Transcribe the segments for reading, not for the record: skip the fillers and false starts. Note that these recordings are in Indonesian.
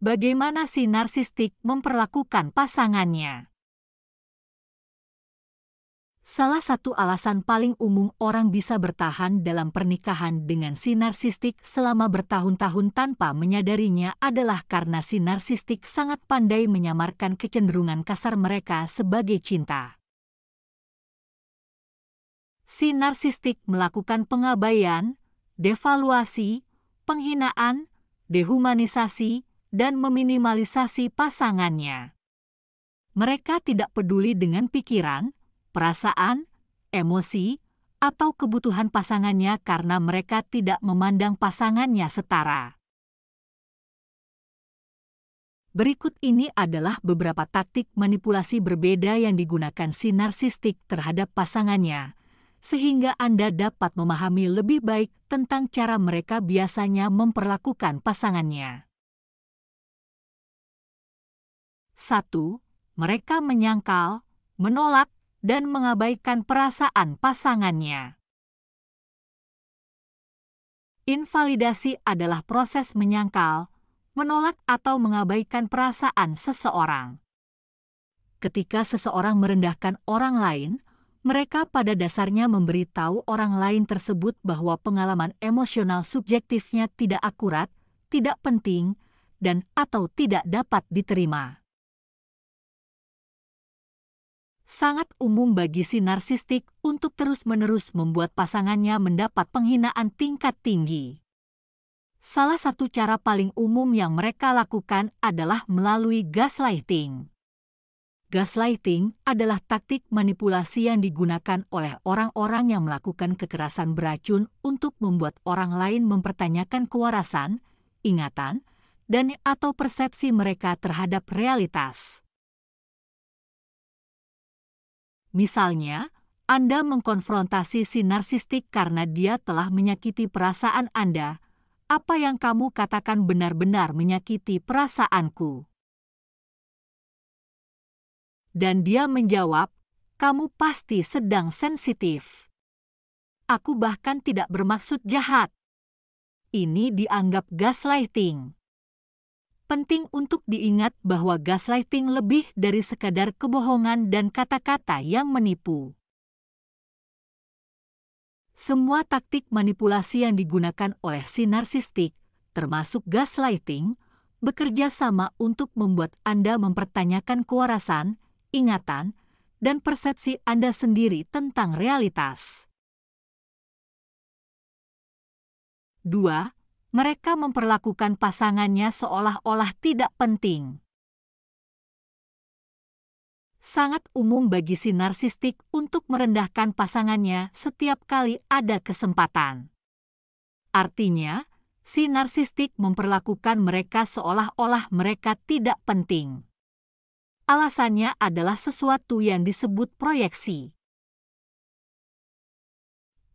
Bagaimana si narsistik memperlakukan pasangannya? Salah satu alasan paling umum orang bisa bertahan dalam pernikahan dengan si narsistik selama bertahun-tahun tanpa menyadarinya adalah karena si narsistik sangat pandai menyamarkan kecenderungan kasar mereka sebagai cinta. Si narsistik melakukan pengabaian, devaluasi, penghinaan, dehumanisasi, dan meminimalisasi pasangannya. Mereka tidak peduli dengan pikiran, perasaan, emosi, atau kebutuhan pasangannya karena mereka tidak memandang pasangannya setara. Berikut ini adalah beberapa taktik manipulasi berbeda yang digunakan si narsistik terhadap pasangannya, sehingga Anda dapat memahami lebih baik tentang cara mereka biasanya memperlakukan pasangannya. 1. Mereka menyangkal, menolak, dan mengabaikan perasaan pasangannya. Invalidasi adalah proses menyangkal, menolak atau mengabaikan perasaan seseorang. Ketika seseorang merendahkan orang lain, mereka pada dasarnya memberitahu orang lain tersebut bahwa pengalaman emosional subjektifnya tidak akurat, tidak penting, dan atau tidak dapat diterima. Sangat umum bagi si narsistik untuk terus-menerus membuat pasangannya mendapat penghinaan tingkat tinggi. Salah satu cara paling umum yang mereka lakukan adalah melalui gaslighting. Gaslighting adalah taktik manipulasi yang digunakan oleh orang-orang yang melakukan kekerasan beracun untuk membuat orang lain mempertanyakan kewarasan, ingatan, dan atau persepsi mereka terhadap realitas. Misalnya, Anda mengkonfrontasi si narsistik karena dia telah menyakiti perasaan Anda. Apa yang kamu katakan benar-benar menyakiti perasaanku. Dan dia menjawab, kamu pasti sedang sensitif. Aku bahkan tidak bermaksud jahat. Ini dianggap gaslighting. Penting untuk diingat bahwa gaslighting lebih dari sekadar kebohongan dan kata-kata yang menipu. Semua taktik manipulasi yang digunakan oleh si narsistik, termasuk gaslighting, bekerja sama untuk membuat Anda mempertanyakan kewarasan, ingatan, dan persepsi Anda sendiri tentang realitas. 2. Mereka memperlakukan pasangannya seolah-olah tidak penting. Sangat umum bagi si narsistik untuk merendahkan pasangannya setiap kali ada kesempatan. Artinya, si narsistik memperlakukan mereka seolah-olah mereka tidak penting. Alasannya adalah sesuatu yang disebut proyeksi.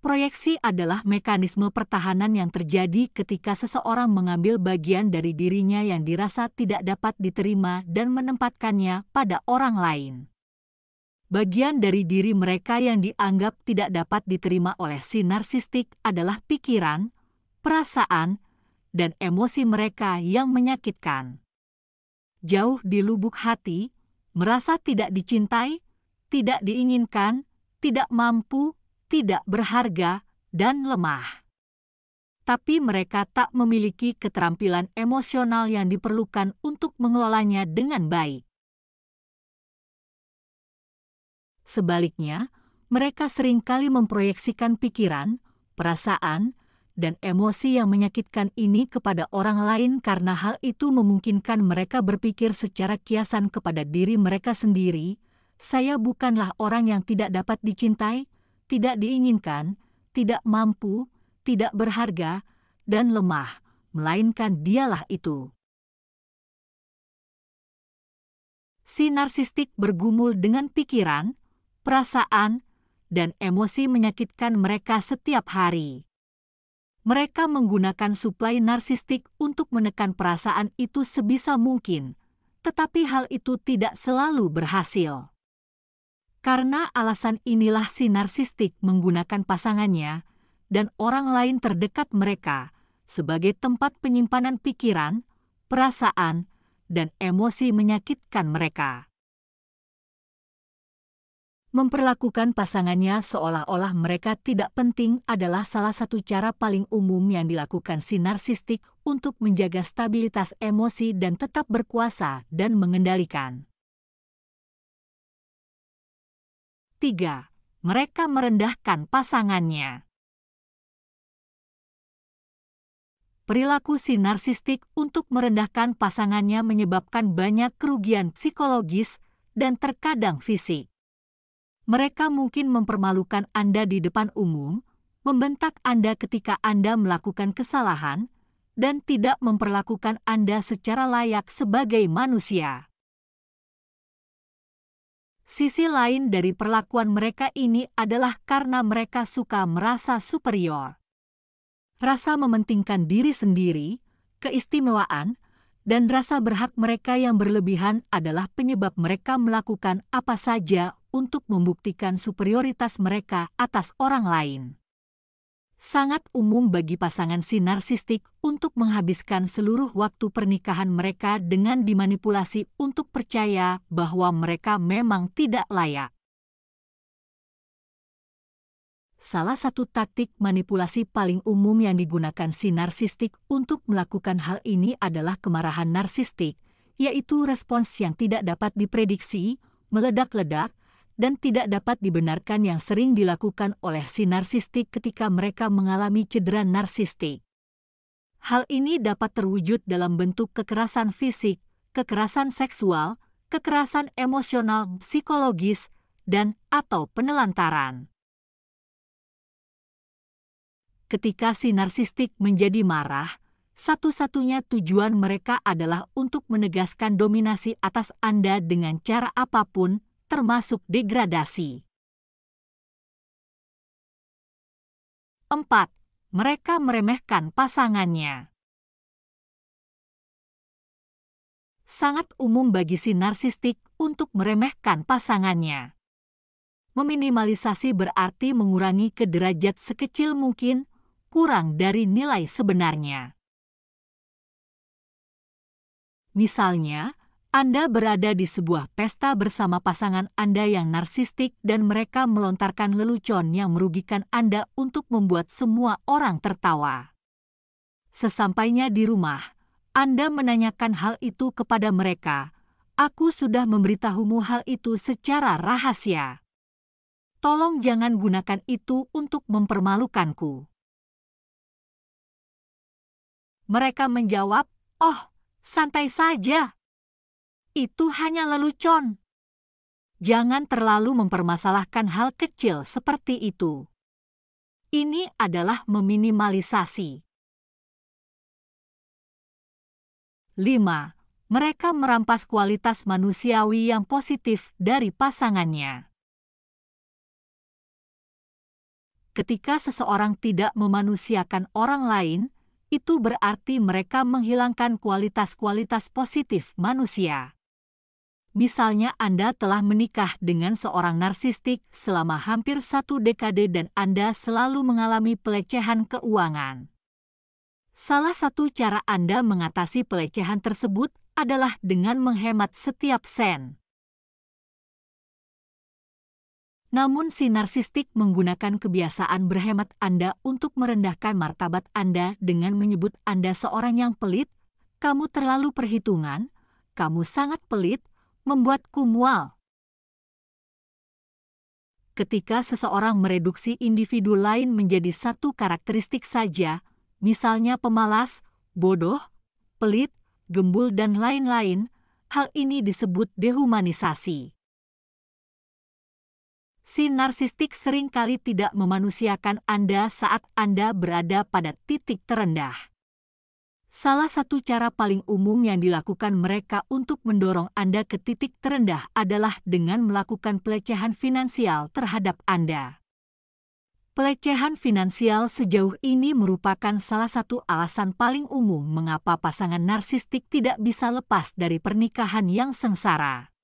Proyeksi adalah mekanisme pertahanan yang terjadi ketika seseorang mengambil bagian dari dirinya yang dirasa tidak dapat diterima dan menempatkannya pada orang lain. Bagian dari diri mereka yang dianggap tidak dapat diterima oleh si narsistik adalah pikiran, perasaan, dan emosi mereka yang menyakitkan. Jauh di lubuk hati, merasa tidak dicintai, tidak diinginkan, tidak mampu, tidak berharga, dan lemah. Tapi mereka tak memiliki keterampilan emosional yang diperlukan untuk mengelolanya dengan baik. Sebaliknya, mereka seringkali memproyeksikan pikiran, perasaan, dan emosi yang menyakitkan ini kepada orang lain karena hal itu memungkinkan mereka berpikir secara kiasan kepada diri mereka sendiri, saya bukanlah orang yang tidak dapat dicintai, tidak diinginkan, tidak mampu, tidak berharga, dan lemah, melainkan dialah itu. Si narsistik bergumul dengan pikiran, perasaan, dan emosi menyakitkan mereka setiap hari. Mereka menggunakan suplai narsistik untuk menekan perasaan itu sebisa mungkin, tetapi hal itu tidak selalu berhasil. Karena alasan inilah si narsistik menggunakan pasangannya dan orang lain terdekat mereka sebagai tempat penyimpanan pikiran, perasaan, dan emosi menyakitkan mereka. Memperlakukan pasangannya seolah-olah mereka tidak penting adalah salah satu cara paling umum yang dilakukan si narsistik untuk menjaga stabilitas emosi dan tetap berkuasa dan mengendalikan. 3. Mereka merendahkan pasangannya. Perilaku si narsistik untuk merendahkan pasangannya menyebabkan banyak kerugian psikologis dan terkadang fisik. Mereka mungkin mempermalukan Anda di depan umum, membentak Anda ketika Anda melakukan kesalahan, dan tidak memperlakukan Anda secara layak sebagai manusia. Sisi lain dari perlakuan mereka ini adalah karena mereka suka merasa superior. Rasa mementingkan diri sendiri, keistimewaan, dan rasa berhak mereka yang berlebihan adalah penyebab mereka melakukan apa saja untuk membuktikan superioritas mereka atas orang lain. Sangat umum bagi pasangan si narsistik untuk menghabiskan seluruh waktu pernikahan mereka dengan dimanipulasi untuk percaya bahwa mereka memang tidak layak. Salah satu taktik manipulasi paling umum yang digunakan si narsistik untuk melakukan hal ini adalah kemarahan narsistik, yaitu respons yang tidak dapat diprediksi, meledak-ledak, dan tidak dapat dibenarkan yang sering dilakukan oleh si narsistik ketika mereka mengalami cedera narsistik. Hal ini dapat terwujud dalam bentuk kekerasan fisik, kekerasan seksual, kekerasan emosional, psikologis, dan atau penelantaran. Ketika si narsistik menjadi marah, satu-satunya tujuan mereka adalah untuk menegaskan dominasi atas Anda dengan cara apapun, termasuk degradasi. 4. Mereka meremehkan pasangannya. Sangat umum bagi si narsistik untuk meremehkan pasangannya. Meminimalisasi berarti mengurangi ke derajat sekecil mungkin, kurang dari nilai sebenarnya. Misalnya, Anda berada di sebuah pesta bersama pasangan Anda yang narsistik dan mereka melontarkan lelucon yang merugikan Anda untuk membuat semua orang tertawa. Sesampainya di rumah, Anda menanyakan hal itu kepada mereka. Aku sudah memberitahumu hal itu secara rahasia. Tolong jangan gunakan itu untuk mempermalukanku. Mereka menjawab, "Oh, santai saja. Itu hanya lelucon. Jangan terlalu mempermasalahkan hal kecil seperti itu." Ini adalah meminimalisasi. 5. Mereka merampas kualitas manusiawi yang positif dari pasangannya. Ketika seseorang tidak memanusiakan orang lain, itu berarti mereka menghilangkan kualitas-kualitas positif manusia. Misalnya Anda telah menikah dengan seorang narsistik selama hampir 1 dekade dan Anda selalu mengalami pelecehan keuangan. Salah satu cara Anda mengatasi pelecehan tersebut adalah dengan menghemat setiap sen. Namun si narsistik menggunakan kebiasaan berhemat Anda untuk merendahkan martabat Anda dengan menyebut Anda seorang yang pelit, kamu terlalu perhitungan, kamu sangat pelit, membuatku mual. Ketika seseorang mereduksi individu lain menjadi satu karakteristik saja, misalnya pemalas, bodoh, pelit, gembul dan lain-lain, hal ini disebut dehumanisasi. Si narsistik seringkali tidak memanusiakan Anda saat Anda berada pada titik terendah. Salah satu cara paling umum yang dilakukan mereka untuk mendorong Anda ke titik terendah adalah dengan melakukan pelecehan finansial terhadap Anda. Pelecehan finansial sejauh ini merupakan salah satu alasan paling umum mengapa pasangan narsistik tidak bisa lepas dari pernikahan yang sengsara.